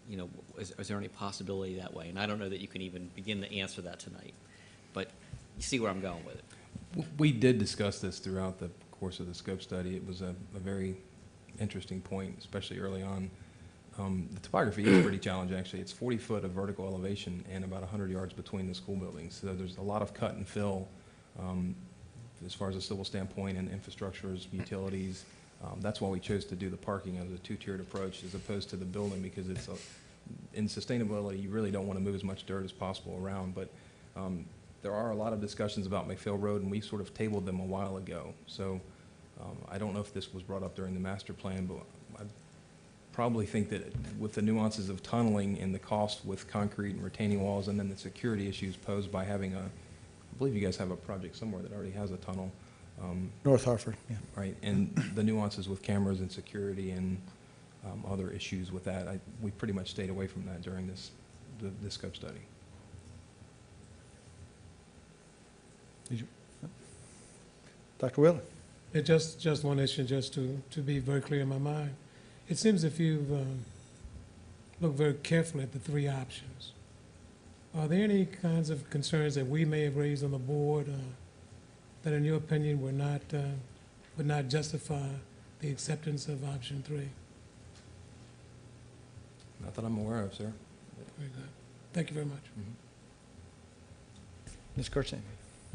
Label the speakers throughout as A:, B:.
A: you know, is there any possibility that way? And I don't know that you can even begin to answer that tonight, but you see where I'm going with it.
B: We did discuss this throughout the course of the scope study. It was a very interesting point, especially early on. The topography is pretty challenging, actually. It's 40 foot of vertical elevation and about 100 yards between the school buildings. So there's a lot of cut and fill as far as a civil standpoint and infrastructures, utilities. That's why we chose to do the parking as a two-tiered approach as opposed to the building, because it's in sustainability, you really don't want to move as much dirt as possible around. But there are a lot of discussions about McPhail Road, and we sort of tabled them a while ago. So I don't know if this was brought up during the master plan, but I probably think that with the nuances of tunneling and the cost with concrete and retaining walls, and then the security issues posed by having I believe you guys have a project somewhere that already has a tunnel.
C: North Harford, yeah.
B: Right, and the nuances with cameras and security and other issues with that, we pretty much stayed away from that during this scope study.
C: Did you, Dr. Wheeler?
D: It just one issue, just to be very clear in my mind. It seems if you've looked very carefully at the three options, are there any kinds of concerns that we may have raised on the board that, in your opinion, would not justify the acceptance of option 3?
B: Not that I'm aware of, sir.
D: Very good. Thank you very much.
C: Ms. Kirchner?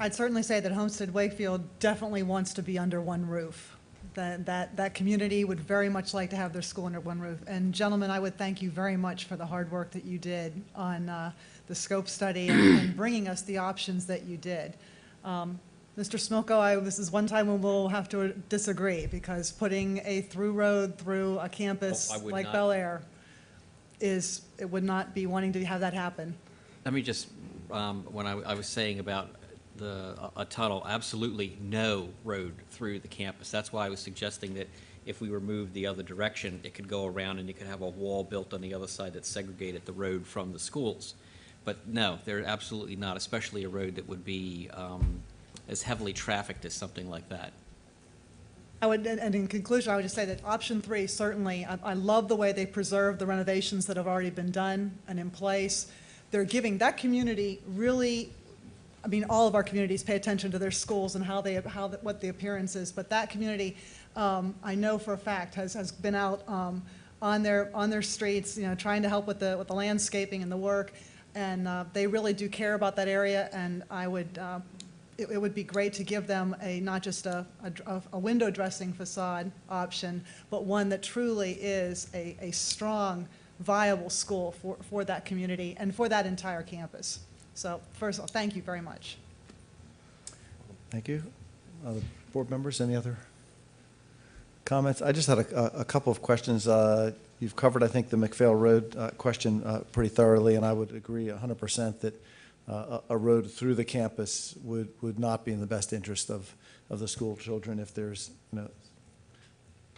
E: I'd certainly say that Homestead Wakefield definitely wants to be under one roof. That community would very much like to have their school under one roof. And gentlemen, I would thank you very much for the hard work that you did on the scope study and bringing us the options that you did. Mr. Smilko, this is one time when we'll have to disagree, because putting a through road through a campus like Bel Air it would not be wanting to have that happen.
A: Let me just, when I was saying about a tunnel, absolutely no road through the campus. That's why I was suggesting that if we were moved the other direction, it could go around and you could have a wall built on the other side that segregated the road from the schools. But no, they're absolutely not, especially a road that would be as heavily trafficked as something like that.
E: And in conclusion, I would just say that option 3, certainly, I love the way they preserve the renovations that have already been done and in place. They're giving that community really, I mean, all of our communities pay attention to their schools and what the appearance is, but that community, I know for a fact, has been out on their streets, you know, trying to help with the landscaping and the work, and they really do care about that area. And I would, it would be great to give them not just a window dressing facade option, but one that truly is a strong, viable school for that community and for that entire campus. So first of all, thank you very much.
C: Thank you. Other board members, any other comments? I just had a couple of questions. You've covered, I think, the McPhail Road question pretty thoroughly, and I would agree 100% that a road through the campus would not be in the best interest of the school children if there's, you know,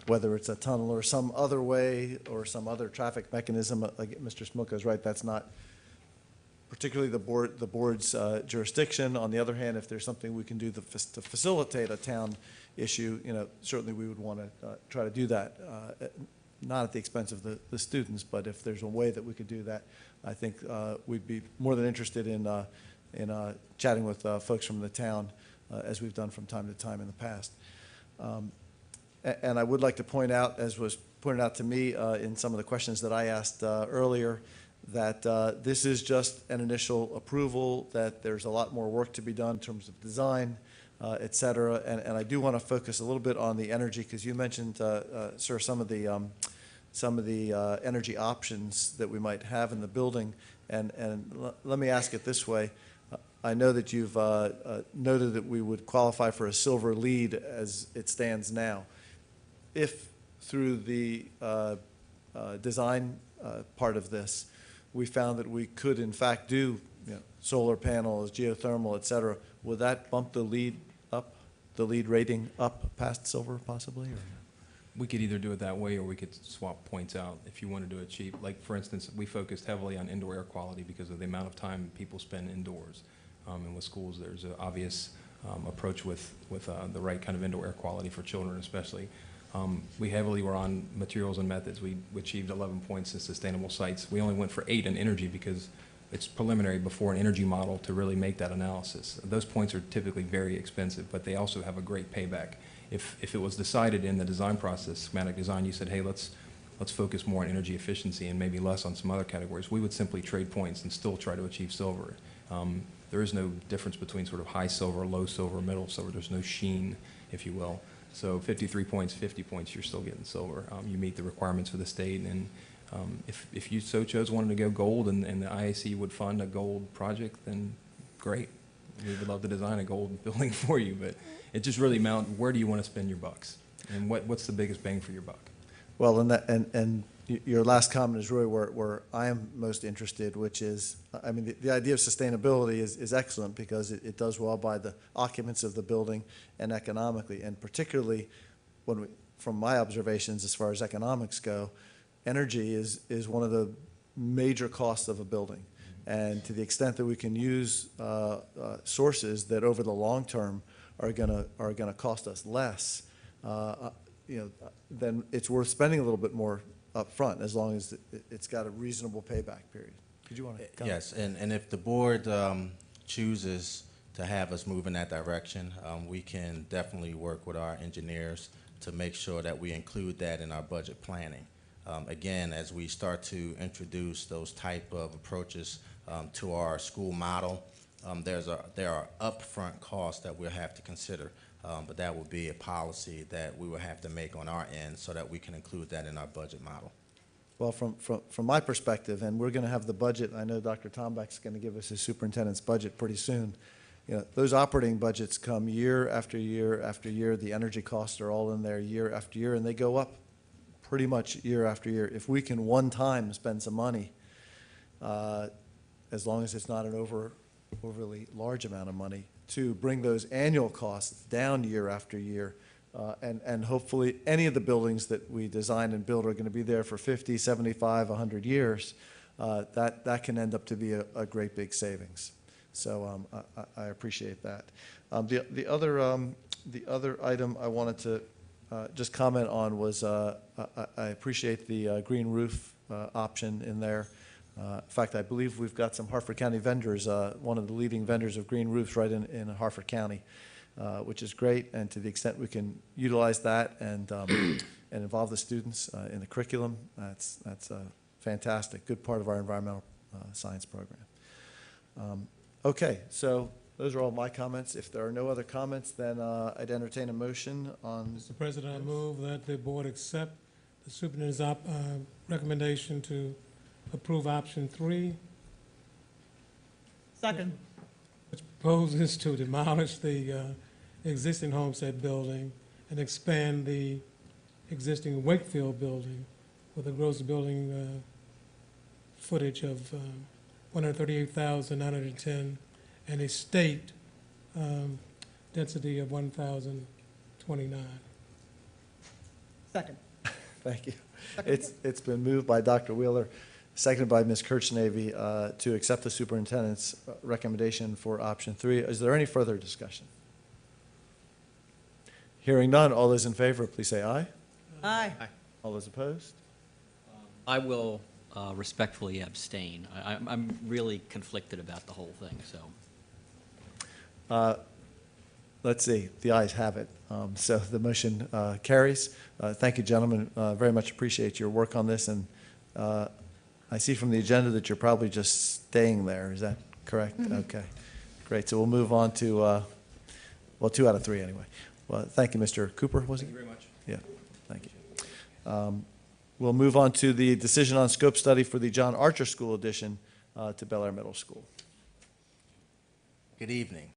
C: whether it's a tunnel or some other way or some other traffic mechanism. Like Mr. Smilko is right, that's not particularly the board's jurisdiction. On the other hand, if there's something we can do to facilitate a town issue, you know, certainly we would want to try to do that, not at the expense of the students, but if there's a way that we could do that, I think we'd be more than interested in chatting with folks from the town, as we've done from time to time in the past. And I would like to point out, as was pointed out to me in some of the questions that I asked earlier, that this is just an initial approval, that there's a lot more work to be done in terms of design, et cetera. And I do want to focus a little bit on the energy, because you mentioned, sir, some of the energy options that we might have in the building. And let me ask it this way. I know that you've noted that we would qualify for a silver LEED as it stands now. If through the design part of this, we found that we could in fact do, you know, solar panels, geothermal, et cetera, would that bump the LEED up, the LEED rating up past silver possibly? Or?
B: We could either do it that way, or we could swap points out if you wanted to achieve. Like, for instance, we focused heavily on indoor air quality because of the amount of time people spend indoors. And with schools, there's an obvious approach with the right kind of indoor air quality for children especially. We heavily were on materials and methods. We achieved 11 points in sustainable sites. We only went for 8 in energy because it's preliminary before an energy model to really make that analysis. Those points are typically very expensive, but they also have a great payback. If it was decided in the design process, schematic design, you said, hey, let's focus more on energy efficiency and maybe less on some other categories, we would simply trade points and still try to achieve silver. There is no difference between sort of high silver, low silver, middle silver. There's no sheen, if you will. So 53 points, 50 points, you're still getting silver. You meet the requirements for the state, and if you so chose wanted to go gold and the IAC would fund a gold project, then great. We would love to design a gold building for you, but it just really where do you want to spend your bucks? And what's the biggest bang for your buck?
C: Well, and your last comment is really where I am most interested, which is, I mean, the idea of sustainability is excellent because it does well by the occupants of the building and economically, and particularly from my observations as far as economics go, energy is one of the major costs of a building. And to the extent that we can use sources that over the long term are gonna cost us less, then it's worth spending a little bit more up front, as long as it's got a reasonable payback period. Did you want to comment?
F: Yes, and if the board chooses to have us move in that direction, we can definitely work with our engineers to make sure that we include that in our budget planning. Again, as we start to introduce those type of approaches to our school model, there are upfront costs that we'll have to consider. But that will be a policy that we will have to make on our end so that we can include that in our budget model.
C: Well, from my perspective, and we're going to have the budget, I know Dr. Tombeck's going to give us his superintendent's budget pretty soon. Those operating budgets come year after year after year. The energy costs are all in there year after year, and they go up pretty much year after year. If we can one time spend some money, as long as it's not an overly large amount of money, to bring those annual costs down year after year. And hopefully any of the buildings that we design and build are going to be there for 50, 75, 100 years. That can end up to be a great big savings. So I appreciate that. The other item I wanted to just comment on was I appreciate the green roof option in there. In fact, I believe we've got some Harford County vendors, one of the leading vendors of green roofs right in Harford County, which is great. And to the extent we can utilize that and involve the students in the curriculum, that's a fantastic, good part of our environmental science program. Okay, so those are all my comments. If there are no other comments, then I'd entertain a motion on.
D: Mr. President, I move that the board accept the superintendent's recommendation to approve option 3,
E: Second.
D: which proposes to demolish the existing Homestead building and expand the existing Wakefield building with a gross building footage of 138,910 and a state density of 1,029.
E: Second.
C: Thank you. It's been moved by Dr. Wheeler, seconded by Ms. Kirchnavy, to accept the superintendent's recommendation for option 3. Is there any further discussion? Hearing none, all those in favor, please say aye.
E: Aye.
C: All those opposed?
A: I will respectfully abstain. I'm really conflicted about the whole thing, so.
C: Let's see, the ayes have it. So the motion carries. Thank you, gentlemen. Very much appreciate your work on this. And I see from the agenda that you're probably just staying there. Is that correct? Mm-hmm. Okay, great. So we'll move on to, well, 2 out of 3 anyway. Well, thank you, Mr. Cooper, was it?
B: Thank you very much.
C: Yeah, thank you. We'll move on to the decision on scope study for the John Archer School addition to Bel Air Middle School.
F: Good evening.